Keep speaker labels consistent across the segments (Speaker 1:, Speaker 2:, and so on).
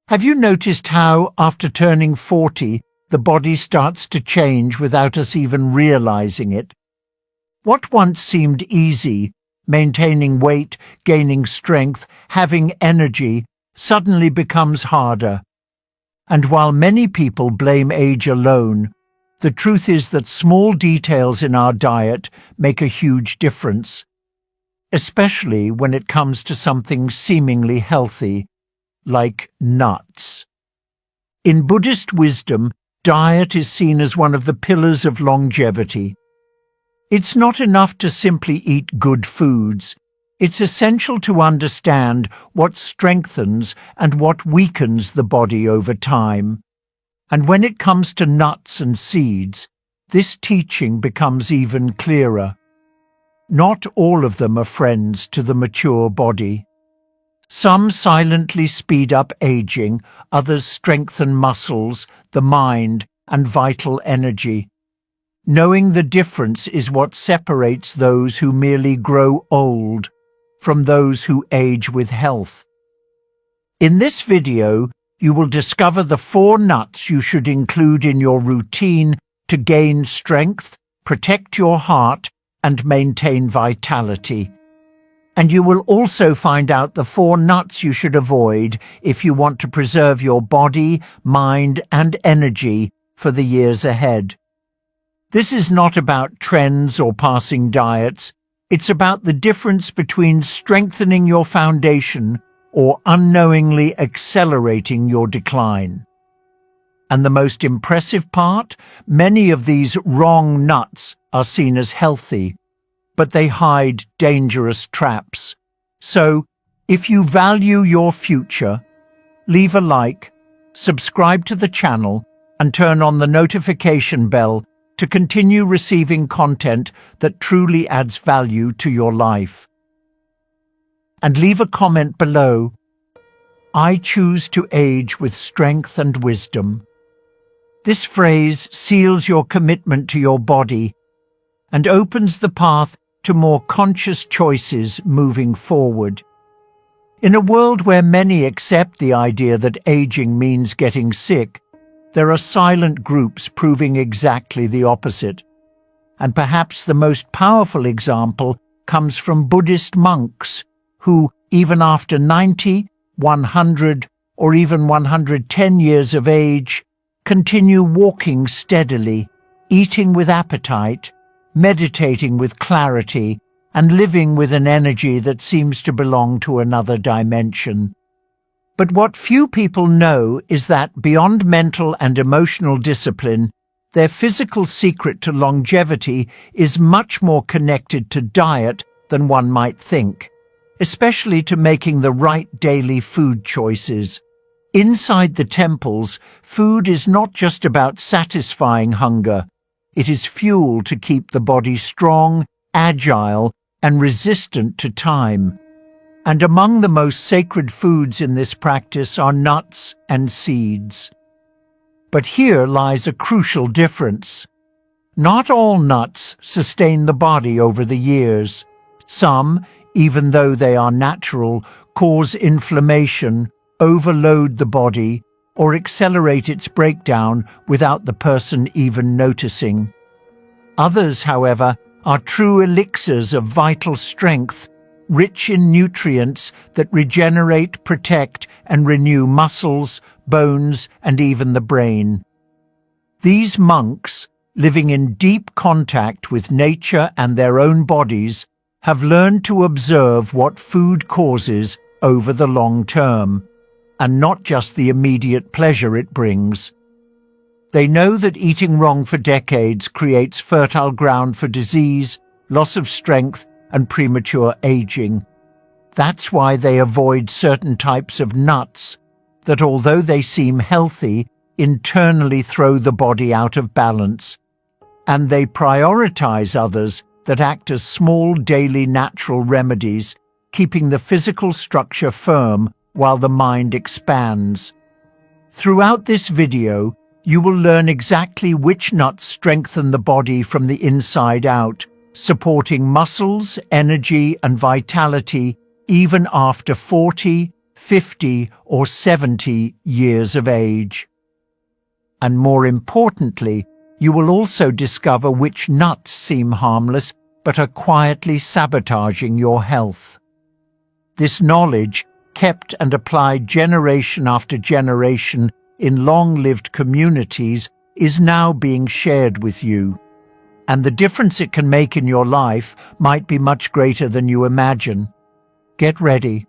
Speaker 1: Have you noticed how, after turning 40, the body starts to change without us even realizing it? What once seemed easy, maintaining weight, gaining strength, having energy, suddenly becomes harder. And while many people blame age alone, the truth is that small details in our diet make a huge difference, especially when it comes to something seemingly healthy, like nuts. In Buddhist wisdom, diet is seen as one of the pillars of longevity. It's not enough to simply eat good foods. It's essential to understand what strengthens and what weakens the body over time. And when it comes to nuts and seeds, this teaching becomes even clearer. Not all of them are friends to the mature body. Some silently speed up aging, others strengthen muscles, the mind, and vital energy. Knowing the difference is what separates those who merely grow old from those who age with health. In this video, you will discover the 4 nuts you should include in your routine to gain strength, protect your heart, and maintain vitality. And you will also find out the 4 nuts you should avoid if you want to preserve your body, mind, and energy for the years ahead. This is not about trends or passing diets. It's about the difference between strengthening your foundation or unknowingly accelerating your decline. And the most impressive part, many of these wrong nuts are seen as healthy, but they hide dangerous traps. So, if you value your future, leave a like, subscribe to the channel, and turn on the notification bell to continue receiving content that truly adds value to your life. And leave a comment below. I choose to age with strength and wisdom. This phrase seals your commitment to your body and opens the path to more conscious choices moving forward. In a world where many accept the idea that aging means getting sick, there are silent groups proving exactly the opposite. And perhaps the most powerful example comes from Buddhist monks who, even after 90, 100, or even 110 years of age, continue walking steadily, eating with appetite, meditating with clarity, and living with an energy that seems to belong to another dimension. But what few people know is that beyond mental and emotional discipline, their physical secret to longevity is much more connected to diet than one might think, especially to making the right daily food choices. Inside the temples, food is not just about satisfying hunger. It is fuel to keep the body strong, agile, and resistant to time. And among the most sacred foods in this practice are nuts and seeds. But here lies a crucial difference. Not all nuts sustain the body over the years. Some, even though they are natural, cause inflammation, overload the body, or accelerate its breakdown without the person even noticing. Others, however, are true elixirs of vital strength, rich in nutrients that regenerate, protect, and renew muscles, bones, and even the brain. These monks, living in deep contact with nature and their own bodies, have learned to observe what food causes over the long term, and not just the immediate pleasure it brings. They know that eating wrong for decades creates fertile ground for disease, loss of strength, and premature aging. That's why they avoid certain types of nuts that, although they seem healthy, internally throw the body out of balance. And they prioritize others that act as small daily natural remedies, keeping the physical structure firm while the mind expands. Throughout this video, you will learn exactly which nuts strengthen the body from the inside out, supporting muscles, energy, and vitality even after 40, 50 or 70 years of age. And more importantly, you will also discover which nuts seem harmless but are quietly sabotaging your health. This knowledge, kept and applied generation after generation in long-lived communities, is now being shared with you. And the difference it can make in your life might be much greater than you imagine. Get ready.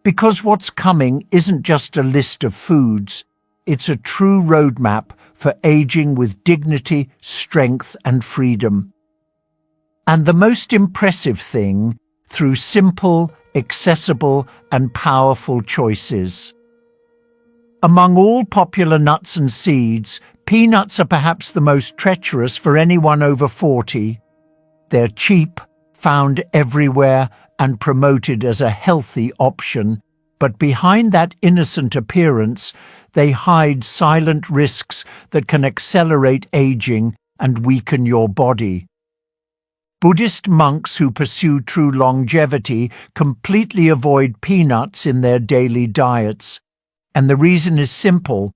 Speaker 1: Because what's coming isn't just a list of foods, it's a true roadmap for aging with dignity, strength, and freedom. And the most impressive thing, through simple, accessible, and powerful choices. Among all popular nuts and seeds, peanuts are perhaps the most treacherous for anyone over 40. They're cheap, found everywhere, and promoted as a healthy option, but behind that innocent appearance, they hide silent risks that can accelerate aging and weaken your body. Buddhist monks who pursue true longevity completely avoid peanuts in their daily diets. And the reason is simple.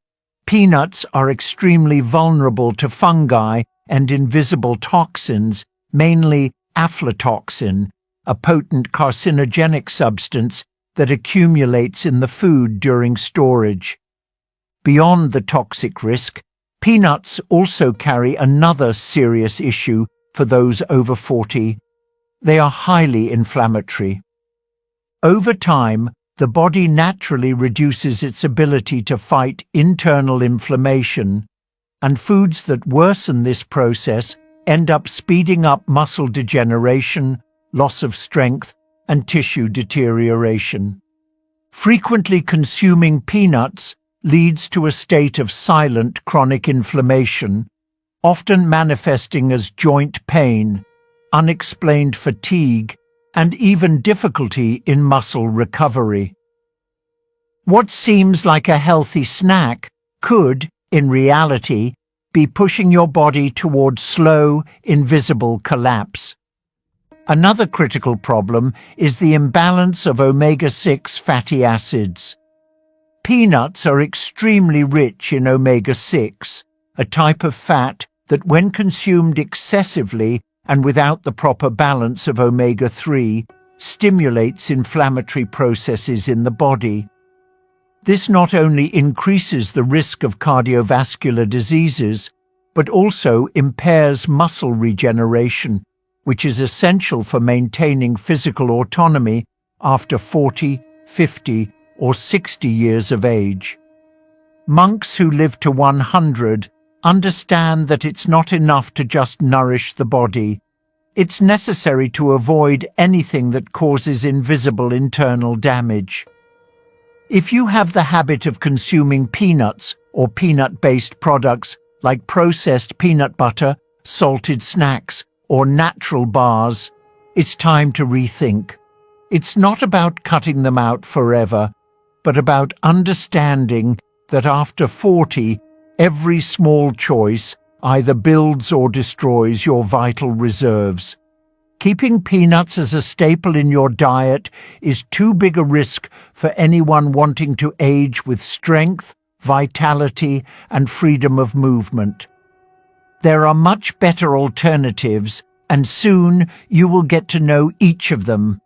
Speaker 1: Peanuts are extremely vulnerable to fungi and invisible toxins, mainly aflatoxin, a potent carcinogenic substance that accumulates in the food during storage. Beyond the toxic risk, peanuts also carry another serious issue for those over 40. They are highly inflammatory. Over time, the body naturally reduces its ability to fight internal inflammation, and foods that worsen this process end up speeding up muscle degeneration, loss of strength, and tissue deterioration. Frequently consuming peanuts leads to a state of silent chronic inflammation, often manifesting as joint pain, unexplained fatigue, and even difficulty in muscle recovery. What seems like a healthy snack could, in reality, be pushing your body toward slow, invisible collapse. Another critical problem is the imbalance of omega-6 fatty acids. Peanuts are extremely rich in omega-6, a type of fat that, when consumed excessively and without the proper balance of omega-3, stimulates inflammatory processes in the body. This not only increases the risk of cardiovascular diseases, but also impairs muscle regeneration, which is essential for maintaining physical autonomy after 40, 50, or 60 years of age. Monks who live to 100 understand that it's not enough to just nourish the body. It's necessary to avoid anything that causes invisible internal damage. If you have the habit of consuming peanuts or peanut-based products like processed peanut butter, salted snacks, or natural bars, it's time to rethink. It's not about cutting them out forever, but about understanding that after 40, every small choice either builds or destroys your vital reserves. Keeping peanuts as a staple in your diet is too big a risk for anyone wanting to age with strength, vitality, and freedom of movement. There are much better alternatives, and soon you will get to know each of them.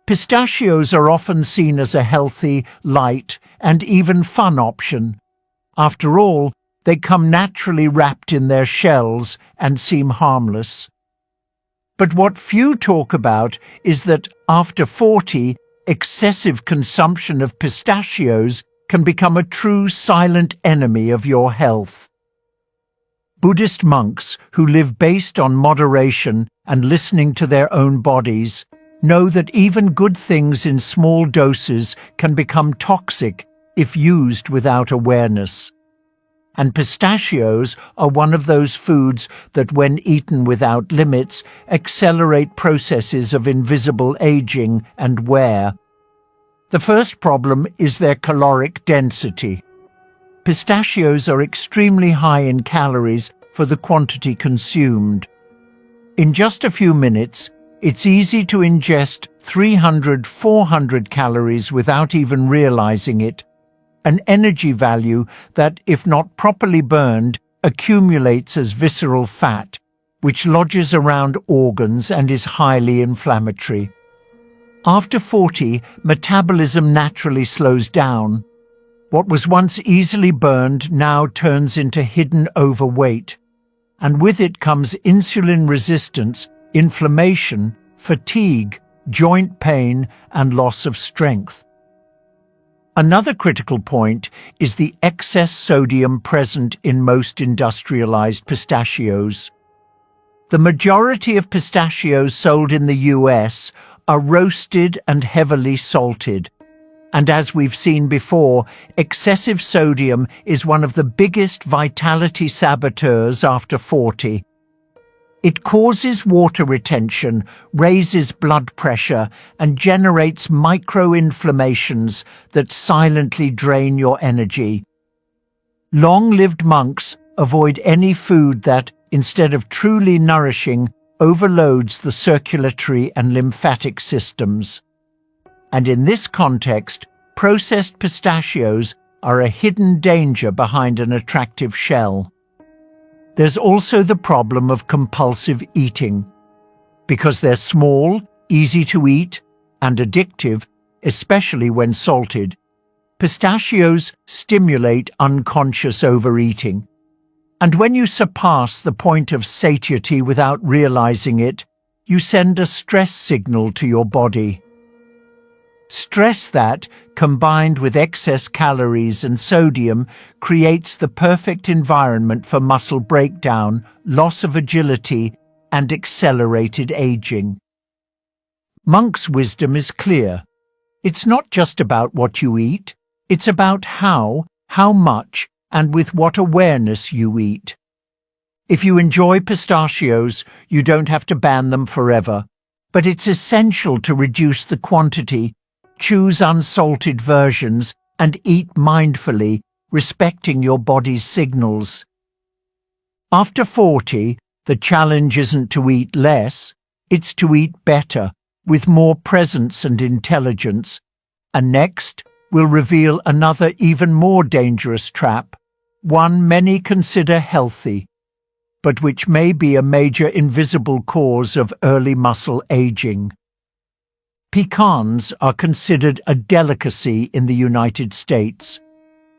Speaker 1: Pistachios are often seen as a healthy, light, and even fun option. After all, they come naturally wrapped in their shells and seem harmless. But what few talk about is that after 40, excessive consumption of pistachios can become a true silent enemy of your health. Buddhist monks who live based on moderation and listening to their own bodies know that even good things in small doses can become toxic if used without awareness. And pistachios are one of those foods that, when eaten without limits, accelerate processes of invisible aging and wear. The first problem is their caloric density. Pistachios are extremely high in calories for the quantity consumed. In just a few minutes, It's easy to ingest 300–400 calories without even realizing it, an energy value that, if not properly burned, accumulates as visceral fat, which lodges around organs and is highly inflammatory. After 40, metabolism naturally slows down. What was once easily burned now turns into hidden overweight, and with it comes insulin resistance, inflammation, fatigue, joint pain, and loss of strength. Another critical point is the excess sodium present in most industrialized pistachios. The majority of pistachios sold in the US are roasted and heavily salted. And as we've seen before, excessive sodium is one of the biggest vitality saboteurs after 40. It causes water retention, raises blood pressure, and generates micro-inflammations that silently drain your energy. Long-lived monks avoid any food that, instead of truly nourishing, overloads the circulatory and lymphatic systems. And in this context, processed pistachios are a hidden danger behind an attractive shell. There's also the problem of compulsive eating. Because they're small, easy to eat, and addictive, especially when salted, pistachios stimulate unconscious overeating. And when you surpass the point of satiety without realizing it, you send a stress signal to your body. Stress that, combined with excess calories and sodium, creates the perfect environment for muscle breakdown, loss of agility, and accelerated aging. Monk's wisdom is clear. It's not just about what you eat, it's about how much, and with what awareness you eat. If you enjoy pistachios, you don't have to ban them forever, but it's essential to reduce the quantity, choose unsalted versions, and eat mindfully, respecting your body's signals. After 40, the challenge isn't to eat less, it's to eat better, with more presence and intelligence. And next, we'll reveal another even more dangerous trap, one many consider healthy, but which may be a major invisible cause of early muscle aging. Pecans are considered a delicacy in the United States.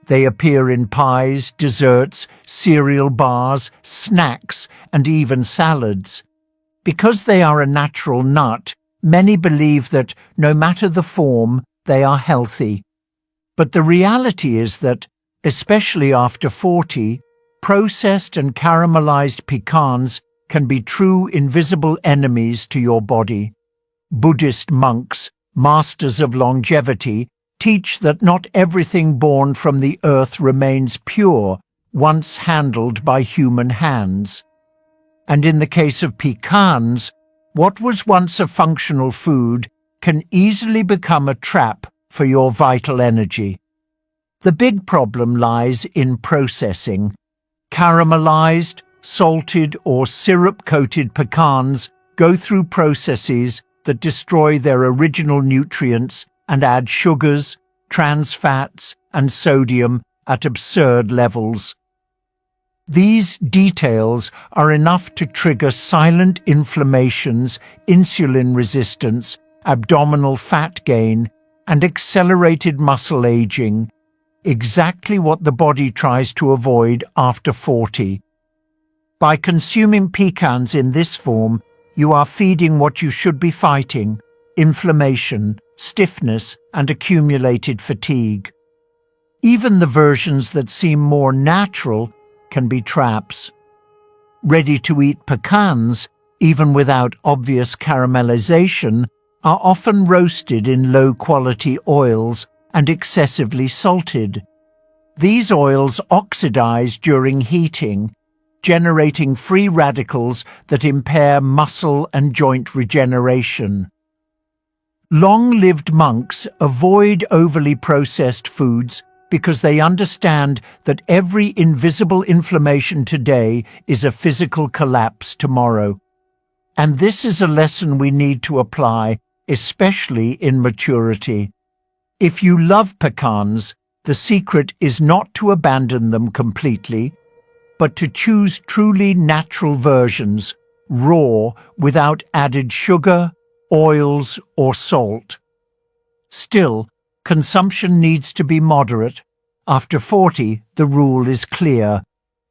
Speaker 1: They appear in pies, desserts, cereal bars, snacks, and even salads. Because they are a natural nut, many believe that, no matter the form, they are healthy. But the reality is that, especially after 40, processed and caramelized pecans can be true invisible enemies to your body. Buddhist monks, masters of longevity, teach that not everything born from the earth remains pure once handled by human hands. And in the case of pecans, what was once a functional food can easily become a trap for your vital energy. The big problem lies in processing. Caramelized, salted, or syrup-coated pecans go through processes that destroy their original nutrients and add sugars, trans fats, and sodium at absurd levels. These details are enough to trigger silent inflammations, insulin resistance, abdominal fat gain, and accelerated muscle aging, exactly what the body tries to avoid after 40. By consuming pecans in this form, you are feeding what you should be fighting: inflammation, stiffness, and accumulated fatigue. Even the versions that seem more natural can be traps. Ready-to-eat pecans, even without obvious caramelization, are often roasted in low-quality oils and excessively salted. These oils oxidize during heating, generating free radicals that impair muscle and joint regeneration. Long-lived monks avoid overly processed foods because they understand that every invisible inflammation today is a physical collapse tomorrow. And this is a lesson we need to apply, especially in maturity. If you love pecans, the secret is not to abandon them completely, but to choose truly natural versions, raw, without added sugar, oils, or salt. Still, consumption needs to be moderate. After 40, the rule is clear.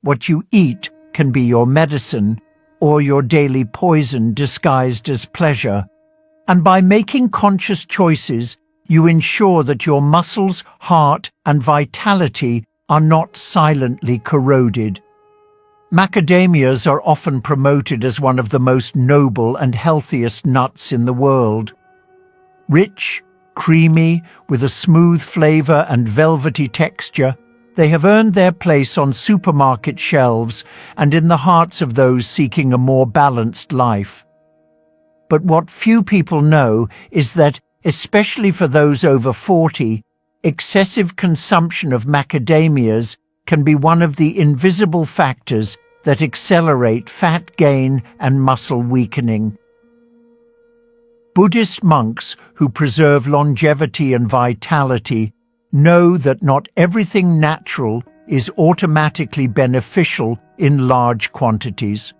Speaker 1: What you eat can be your medicine or your daily poison disguised as pleasure. And by making conscious choices, you ensure that your muscles, heart, and vitality are not silently corroded. Macadamias are often promoted as one of the most noble and healthiest nuts in the world. Rich, creamy, with a smooth flavor and velvety texture, they have earned their place on supermarket shelves and in the hearts of those seeking a more balanced life. But what few people know is that, especially for those over 40, excessive consumption of macadamias can be one of the invisible factors that accelerate fat gain and muscle weakening. Buddhist monks who preserve longevity and vitality know that not everything natural is automatically beneficial in large quantities.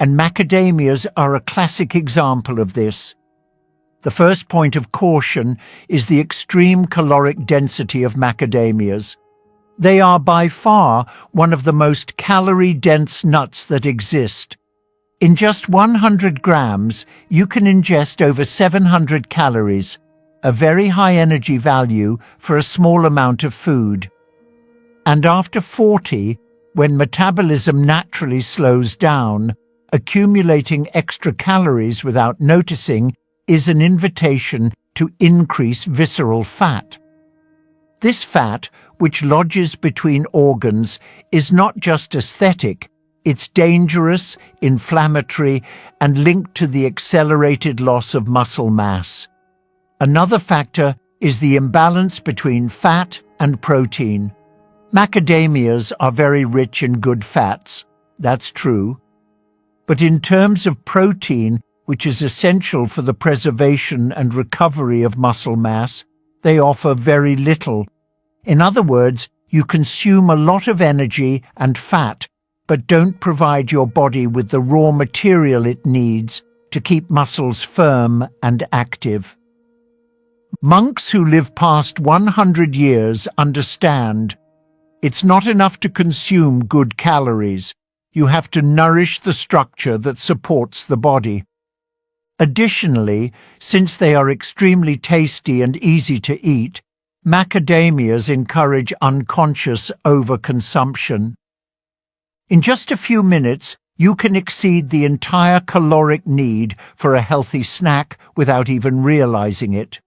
Speaker 1: And macadamias are a classic example of this. The first point of caution is the extreme caloric density of macadamias. They are by far one of the most calorie-dense nuts that exist. In just 100 grams, you can ingest over 700 calories, a very high energy value for a small amount of food. And after 40, when metabolism naturally slows down, accumulating extra calories without noticing is an invitation to increase visceral fat. This fat, which lodges between organs, is not just aesthetic, it's dangerous, inflammatory, and linked to the accelerated loss of muscle mass. Another factor is the imbalance between fat and protein. Macadamias are very rich in good fats, that's true. But in terms of protein, which is essential for the preservation and recovery of muscle mass, they offer very little. In other words, you consume a lot of energy and fat, but don't provide your body with the raw material it needs to keep muscles firm and active. Monks who live past 100 years understand it's not enough to consume good calories. You have to nourish the structure that supports the body. Additionally, since they are extremely tasty and easy to eat, macadamias encourage unconscious overconsumption. In just a few minutes, you can exceed the entire caloric need for a healthy snack without even realizing it.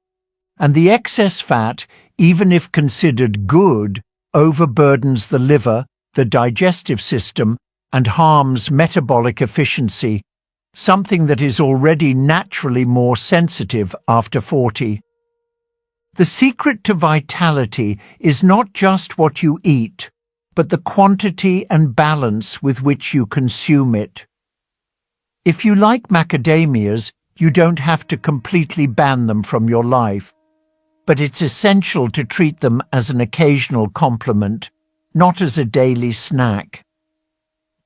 Speaker 1: And the excess fat, even if considered good, overburdens the liver, the digestive system, and harms metabolic efficiency, something that is already naturally more sensitive after 40. The secret to vitality is not just what you eat, but the quantity and balance with which you consume it. If you like macadamias, you don't have to completely ban them from your life, but it's essential to treat them as an occasional complement, not as a daily snack.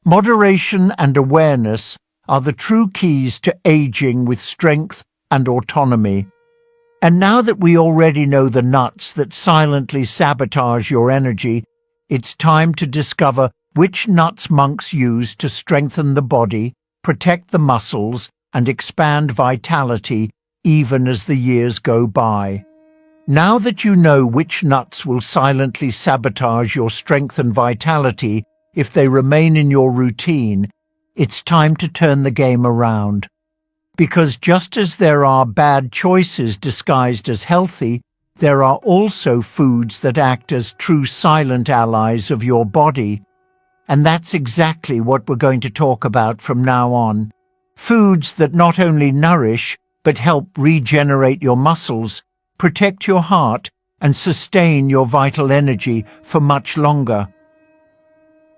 Speaker 1: Moderation and awareness are the true keys to aging with strength and autonomy. And now that we already know the nuts that silently sabotage your energy, it's time to discover which nuts monks use to strengthen the body, protect the muscles, and expand vitality even as the years go by. Now that you know which nuts will silently sabotage your strength and vitality if they remain in your routine, it's time to turn the game around. Because just as there are bad choices disguised as healthy, there are also foods that act as true silent allies of your body. And that's exactly what we're going to talk about from now on. Foods that not only nourish, but help regenerate your muscles, protect your heart, and sustain your vital energy for much longer.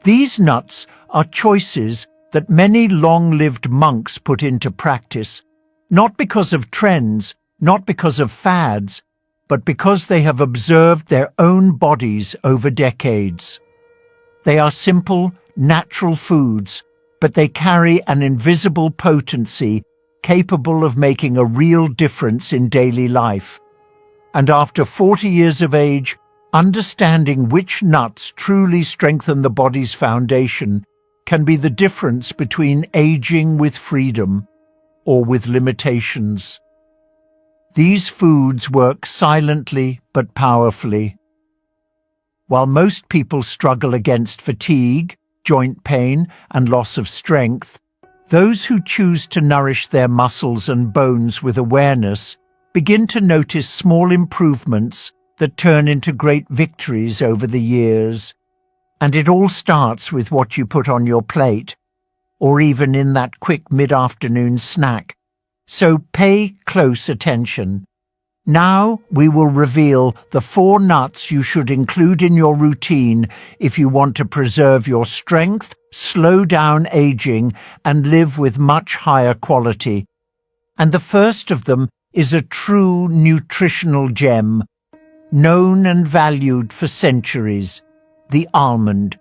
Speaker 1: These nuts are choices that many long-lived monks put into practice, not because of trends, not because of fads, but because they have observed their own bodies over decades. They are simple, natural foods, but they carry an invisible potency capable of making a real difference in daily life. And after 40 years of age, understanding which nuts truly strengthen the body's foundation can be the difference between aging with freedom or with limitations. These foods work silently but powerfully. While most people struggle against fatigue, joint pain, and loss of strength, those who choose to nourish their muscles and bones with awareness begin to notice small improvements that turn into great victories over the years. And it all starts with what you put on your plate, or even in that quick mid-afternoon snack. So pay close attention. Now we will reveal the 4 nuts you should include in your routine if you want to preserve your strength, slow down aging, and live with much higher quality. And the first of them is a true nutritional gem, known and valued for centuries, the almond.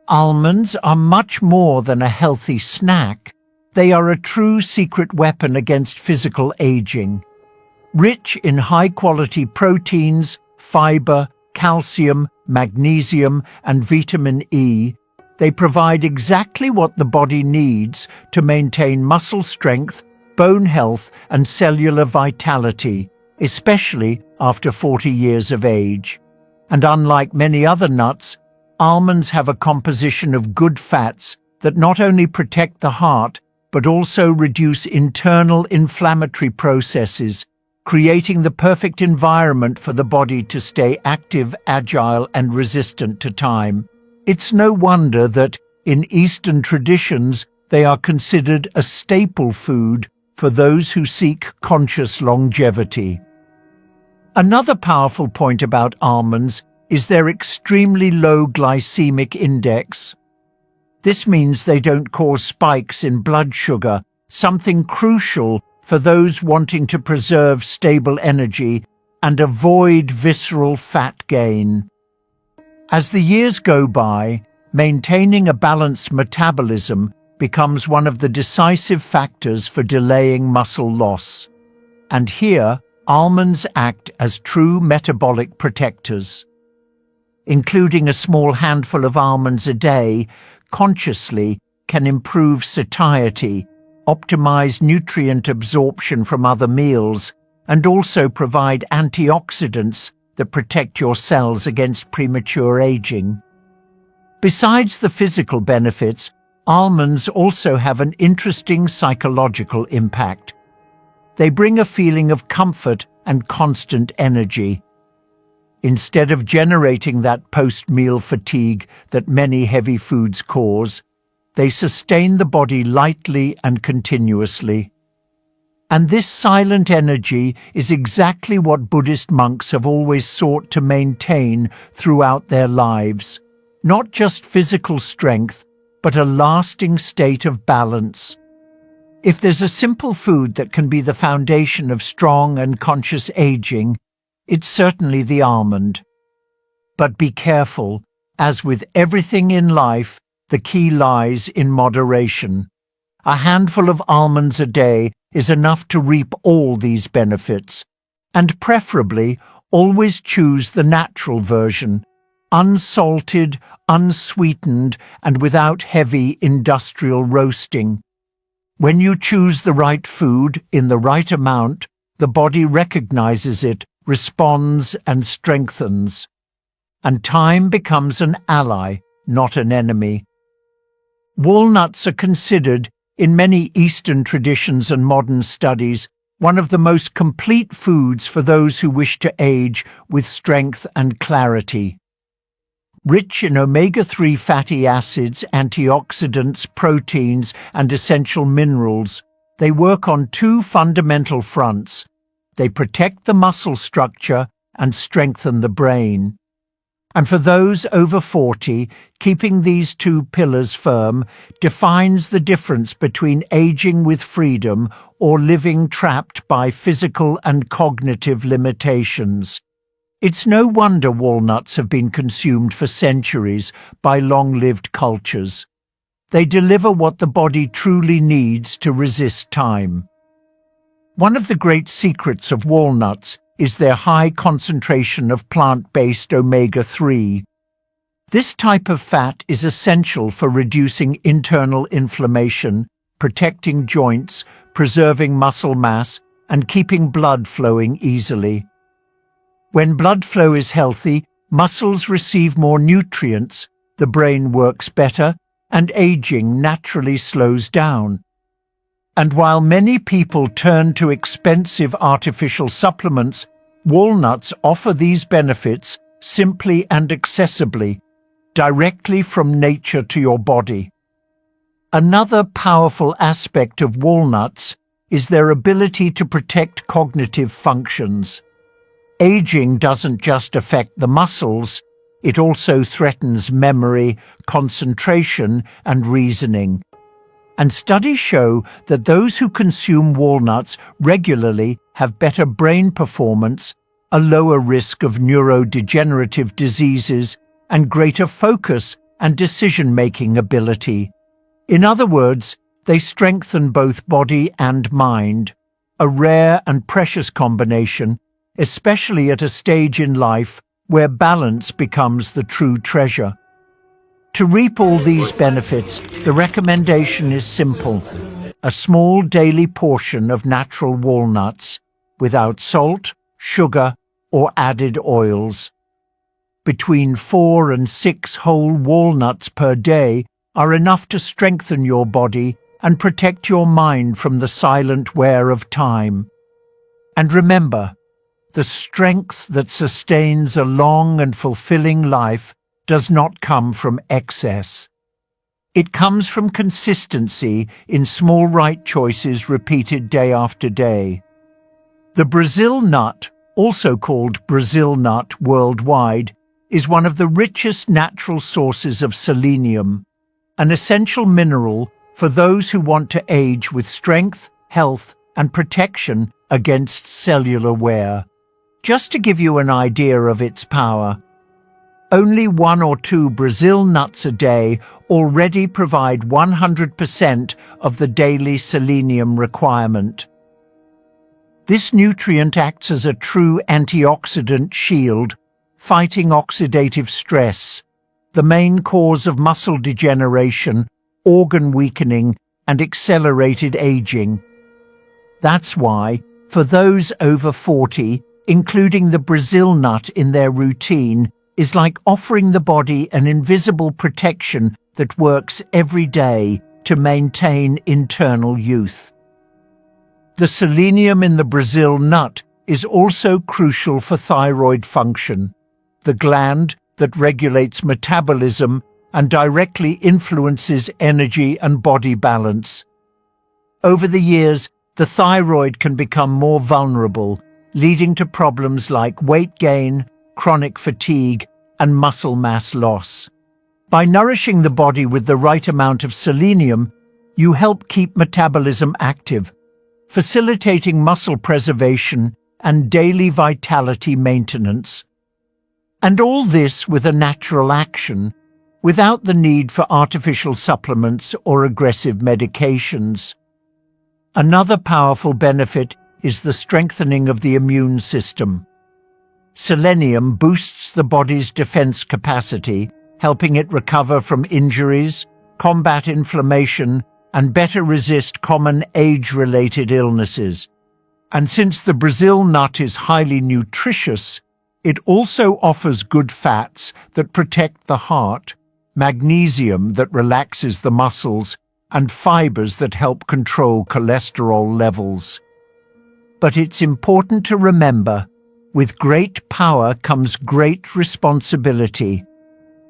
Speaker 1: Almonds are much more than a healthy snack. They are a true secret weapon against physical aging. Rich in high-quality proteins, fiber, calcium, magnesium, and vitamin E, they provide exactly what the body needs to maintain muscle strength, bone health, and cellular vitality, especially after 40 years of age. And unlike many other nuts, almonds have a composition of good fats that not only protect the heart, but also reduce internal inflammatory processes, creating the perfect environment for the body to stay active, agile, and resistant to time. It's no wonder that, in Eastern traditions, they are considered a staple food for those who seek conscious longevity. Another powerful point about almonds is their extremely low glycemic index. This means they don't cause spikes in blood sugar, something crucial for those wanting to preserve stable energy and avoid visceral fat gain. As the years go by, maintaining a balanced metabolism becomes one of the decisive factors for delaying muscle loss. And here, almonds act as true metabolic protectors. Including a small handful of almonds a day consciously can improve satiety, optimize nutrient absorption from other meals, and also provide antioxidants that protect your cells against premature aging. Besides the physical benefits, almonds also have an interesting psychological impact. They bring a feeling of comfort and constant energy. Instead of generating that post-meal fatigue that many heavy foods cause, they sustain the body lightly and continuously. And this silent energy is exactly what Buddhist monks have always sought to maintain throughout their lives. Not just physical strength, but a lasting state of balance. If there's a simple food that can be the foundation of strong and conscious aging, it's certainly the almond. But be careful, as with everything in life, the key lies in moderation. A handful of almonds a day is enough to reap all these benefits, and preferably always choose the natural version, unsalted, unsweetened, and without heavy industrial roasting. When you choose the right food in the right amount, the body recognizes it, responds, and strengthens. And time becomes an ally, not an enemy. Walnuts are considered, in many Eastern traditions and modern studies, one of the most complete foods for those who wish to age with strength and clarity. Rich in omega-3 fatty acids, antioxidants, proteins, and essential minerals, they work on 2 fundamental fronts. They protect the muscle structure and strengthen the brain. And for those over 40, keeping these two pillars firm defines the difference between aging with freedom or living trapped by physical and cognitive limitations. It's no wonder walnuts have been consumed for centuries by long-lived cultures. They deliver what the body truly needs to resist time. One of the great secrets of walnuts is their high concentration of plant-based omega-3. This type of fat is essential for reducing internal inflammation, protecting joints, preserving muscle mass, and keeping blood flowing easily. When blood flow is healthy, muscles receive more nutrients, the brain works better, and aging naturally slows down. And while many people turn to expensive artificial supplements, walnuts offer these benefits simply and accessibly, directly from nature to your body. Another powerful aspect of walnuts is their ability to protect cognitive functions. Aging doesn't just affect the muscles, it also threatens memory, concentration, and reasoning. And studies show that those who consume walnuts regularly have better brain performance, a lower risk of neurodegenerative diseases, and greater focus and decision-making ability. In other words, they strengthen both body and mind, a rare and precious combination, especially at a stage in life where balance becomes the true treasure. To reap all these benefits, the recommendation is simple: a small daily portion of natural walnuts, without salt, sugar, or added oils. Between 4 and 6 whole walnuts per day are enough to strengthen your body and protect your mind from the silent wear of time. And remember, the strength that sustains a long and fulfilling life does not come from excess. It comes from consistency in small right choices repeated day after day. The Brazil nut, also called Brazil nut worldwide, is one of the richest natural sources of selenium, an essential mineral for those who want to age with strength, health, and protection against cellular wear. Just to give you an idea of its power, only 1 or 2 Brazil nuts a day already provide 100% of the daily selenium requirement. This nutrient acts as a true antioxidant shield, fighting oxidative stress, the main cause of muscle degeneration, organ weakening, and accelerated aging. That's why, for those over 40, including the Brazil nut in their routine is like offering the body an invisible protection that works every day to maintain internal youth. The selenium in the Brazil nut is also crucial for thyroid function, the gland that regulates metabolism and directly influences energy and body balance. Over the years, the thyroid can become more vulnerable, leading to problems like weight gain, chronic fatigue, and muscle mass loss. By nourishing the body with the right amount of selenium, you help keep metabolism active, facilitating muscle preservation and daily vitality maintenance. And all this with a natural action, without the need for artificial supplements or aggressive medications. Another powerful benefit is the strengthening of the immune system. Selenium boosts the body's defense capacity, helping it recover from injuries, combat inflammation, and better resist common age-related illnesses. And since the Brazil nut is highly nutritious, it also offers good fats that protect the heart, magnesium that relaxes the muscles, and fibers that help control cholesterol levels. But it's important to remember, with great power comes great responsibility.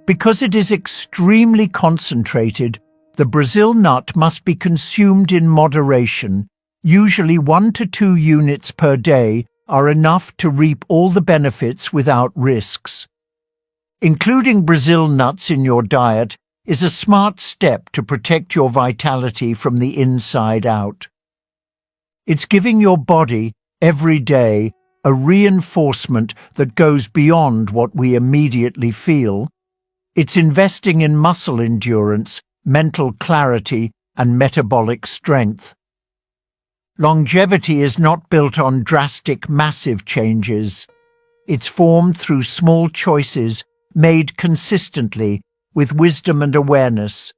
Speaker 1: Because it is extremely concentrated, the Brazil nut must be consumed in moderation. Usually 1 to 2 units per day are enough to reap all the benefits without risks. Including Brazil nuts in your diet is a smart step to protect your vitality from the inside out. It's giving your body, every day, a reinforcement that goes beyond what we immediately feel. It's investing in muscle endurance, mental clarity, and metabolic strength. Longevity is not built on drastic, massive changes. It's formed through small choices made consistently with wisdom and awareness.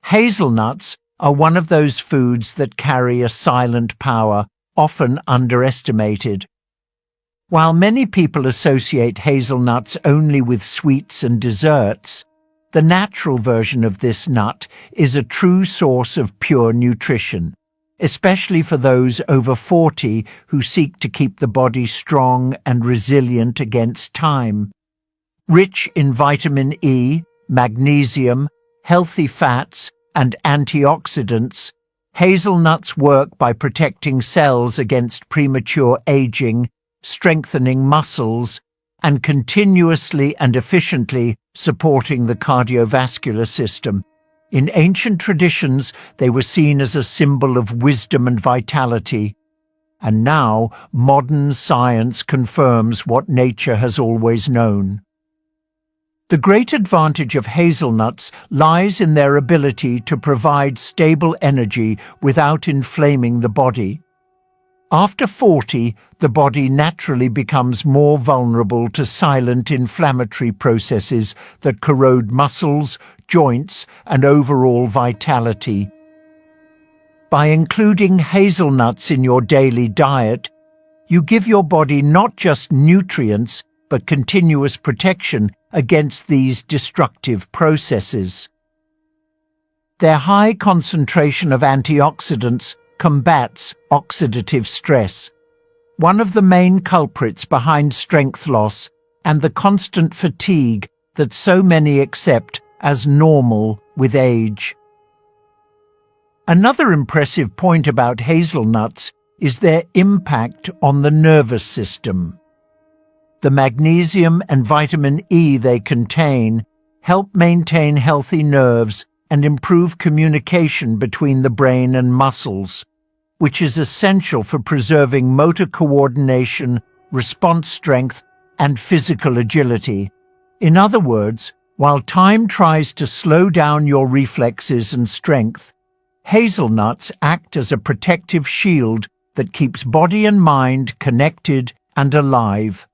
Speaker 1: Hazelnuts are one of those foods that carry a silent power, often underestimated. While many people associate hazelnuts only with sweets and desserts, the natural version of this nut is a true source of pure nutrition, especially for those over 40 who seek to keep the body strong and resilient against time. Rich in vitamin E, magnesium, healthy fats, and antioxidants, hazelnuts work by protecting cells against premature aging, strengthening muscles, and continuously and efficiently supporting the cardiovascular system. In ancient traditions, they were seen as a symbol of wisdom and vitality, and now modern science confirms what nature has always known. The great advantage of hazelnuts lies in their ability to provide stable energy without inflaming the body. After 40, the body naturally becomes more vulnerable to silent inflammatory processes that corrode muscles, joints, and overall vitality. By including hazelnuts in your daily diet, you give your body not just nutrients, but continuous protection against these destructive processes. Their high concentration of antioxidants combats oxidative stress, one of the main culprits behind strength loss and the constant fatigue that so many accept as normal with age. Another impressive point about hazelnuts is their impact on the nervous system. The magnesium and vitamin E they contain help maintain healthy nerves and improve communication between the brain and muscles, which is essential for preserving motor coordination, response strength, and physical agility. In other words, while time tries to slow down your reflexes and strength, hazelnuts act as a protective shield that keeps body and mind connected and alive.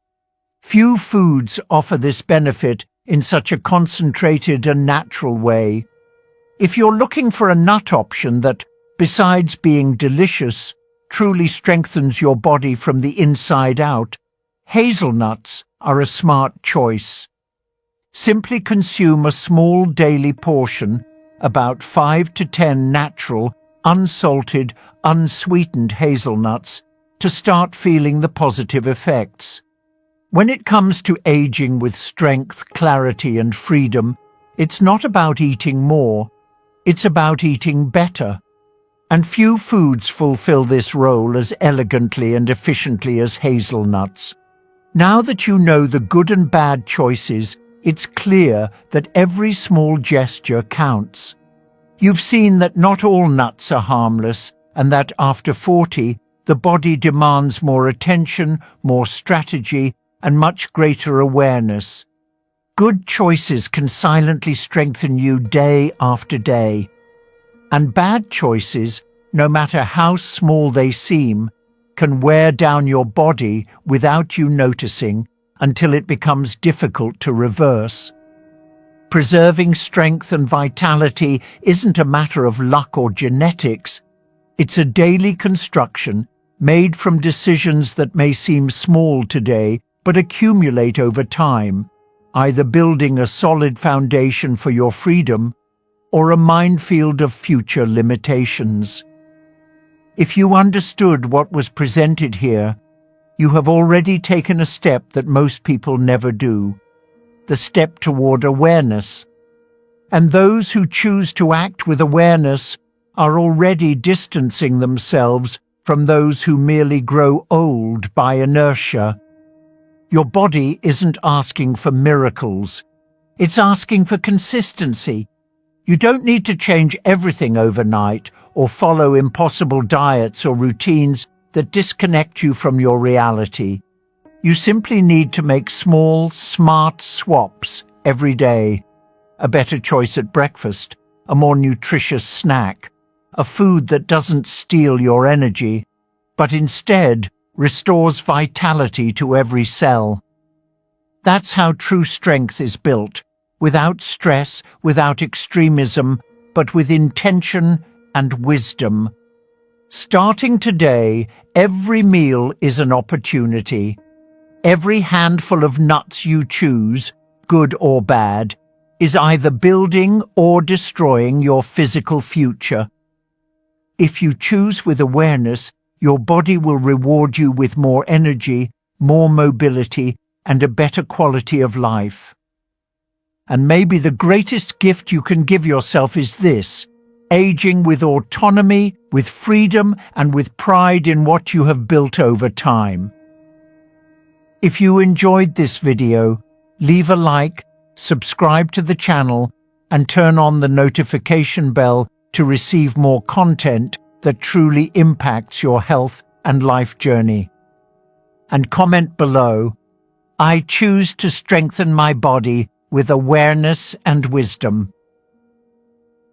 Speaker 1: Few foods offer this benefit in such a concentrated and natural way. If you're looking for a nut option that, besides being delicious, truly strengthens your body from the inside out, hazelnuts are a smart choice. Simply consume a small daily portion, about 5 to 10 natural, unsalted, unsweetened hazelnuts, to start feeling the positive effects. When it comes to aging with strength, clarity, and freedom, it's not about eating more, it's about eating better. And few foods fulfill this role as elegantly and efficiently as hazelnuts. Now that you know the good and bad choices, it's clear that every small gesture counts. You've seen that not all nuts are harmless, and that after 40, the body demands more attention, more strategy, and much greater awareness. Good choices can silently strengthen you day after day. And bad choices, no matter how small they seem, can wear down your body without you noticing until it becomes difficult to reverse. Preserving strength and vitality isn't a matter of luck or genetics. It's a daily construction made from decisions that may seem small today but accumulate over time, either building a solid foundation for your freedom or a minefield of future limitations. If you understood what was presented here, you have already taken a step that most people never do, the step toward awareness. And those who choose to act with awareness are already distancing themselves from those who merely grow old by inertia. Your body isn't asking for miracles. It's asking for consistency. You don't need to change everything overnight or follow impossible diets or routines that disconnect you from your reality. You simply need to make small, smart swaps every day. A better choice at breakfast, a more nutritious snack, a food that doesn't steal your energy, but instead restores vitality to every cell. That's how true strength is built, without stress, without extremism, but with intention and wisdom. Starting today, every meal is an opportunity. Every handful of nuts you choose, good or bad, is either building or destroying your physical future. If you choose with awareness, your body will reward you with more energy, more mobility, and a better quality of life. And maybe the greatest gift you can give yourself is this: aging with autonomy, with freedom, and with pride in what you have built over time. If you enjoyed this video, leave a like, subscribe to the channel, and turn on the notification bell to receive more content that truly impacts your health and life journey. And comment below, "I choose to strengthen my body with awareness and wisdom."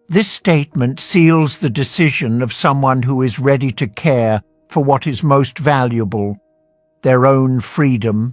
Speaker 1: This statement seals the decision of someone who is ready to care for what is most valuable, their own freedom